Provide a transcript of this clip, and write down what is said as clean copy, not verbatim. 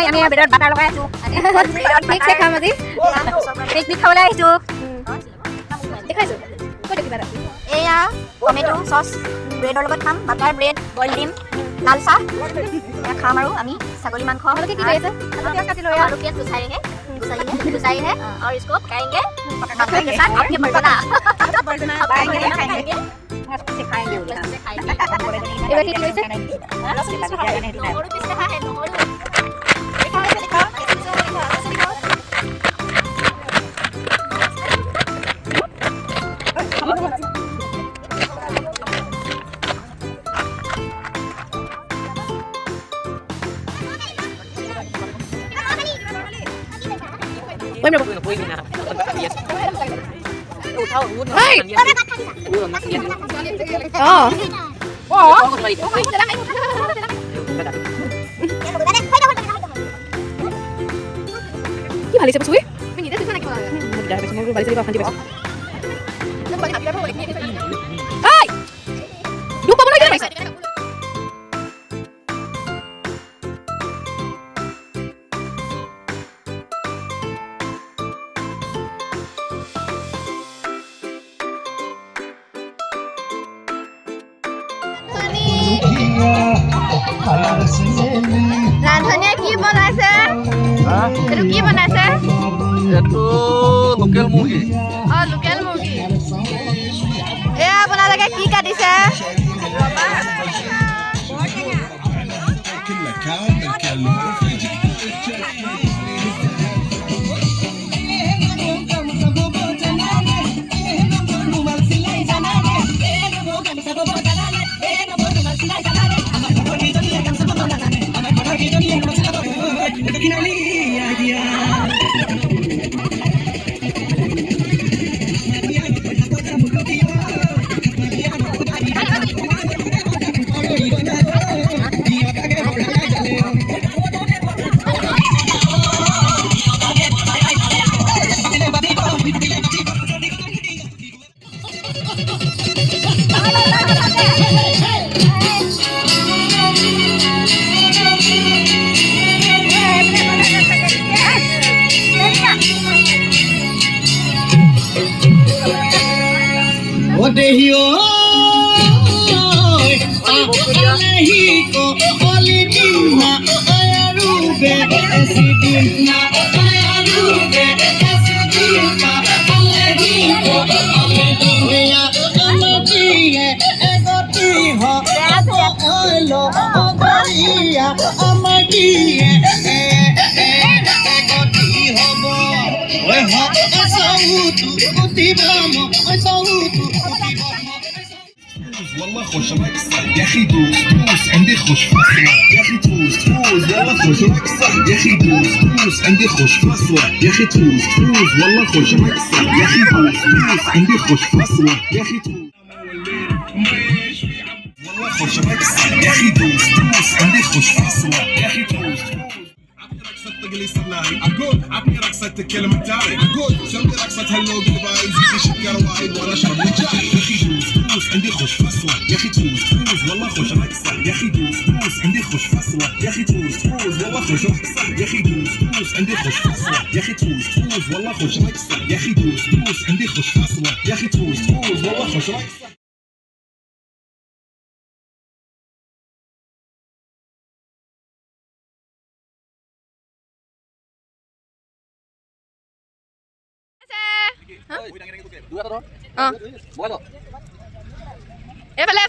আমি ব্ৰেডত বাটাৰ লগাই আছো ঠিক আছে খাম আজি পিকনিক খাবলৈ আহিছোঁ দেখাইছোঁ এয়া টমেটো চচ ব্ৰেডৰ লগত খাম বাটাৰ ব্ৰেড বইল ডিম লাল চাহ এয়া খাম আৰু আমি ছাগলী মাংস কি কৰি আছে পিঁয়াজ কাটি লৈ आलू प्याज गुसाई है और इसको पकाएंगे मक्खन के साथ आपके मर्दाना खाएंगे सिखाएंगे ये बैठी थी वैसे नोरू किस रहा है नोरू दिखाओ Ôi mình nào. Hey. Ki balik siapa suwi? Menjadi tu sana kita. Dah habis semua balik sini kan Hai. Lupa mana lagi? ৰান্ধনীয়ে কি বনাইছে এইটো কি বনাইছে এইটো লোকেল মুৰ্গী লোকেল মুৰ্গী এয়া আপোনালোকে কি কাটিছে Dehiyo Alehiko Olidina Ayarube Esidina Ayarube Esidina Alehiko Olidina Aladiye Egotiho Oilo Ogoia Amadiye Egotiho Bo Oiho Esautu Utibamo Esautu والله خوش مكسر يا اخي دوس عندي خوش فصلة يا اخي توس والله خوش مكسر يا اخي دوس عندي خوش فصلة يا اخي توس والله خوش مكسر يا اخي دوس عندي خوش فصلة يا اخي توس والله خوش مكسر يا اخي دوس عندي خوش فصلة يا اخي توس اللي صرناي اقول عطني رقصة الكلمة التالي اقول سوي رقصة هلو بالباي زيد شكر وايد وانا اشرب الجاي يا اخي دوس عندي خوش فصلة يا اخي توس والله خوش رقصة يا اخي دوس عندي خوش فصلة يا اخي توس والله خوش رقصة يا اخي دوس عندي خوش فصلة يا اخي توس والله خوش رقصة يا اخي دوس عندي خوش فصلة يا اخي توس والله خوش رقصة এইফালে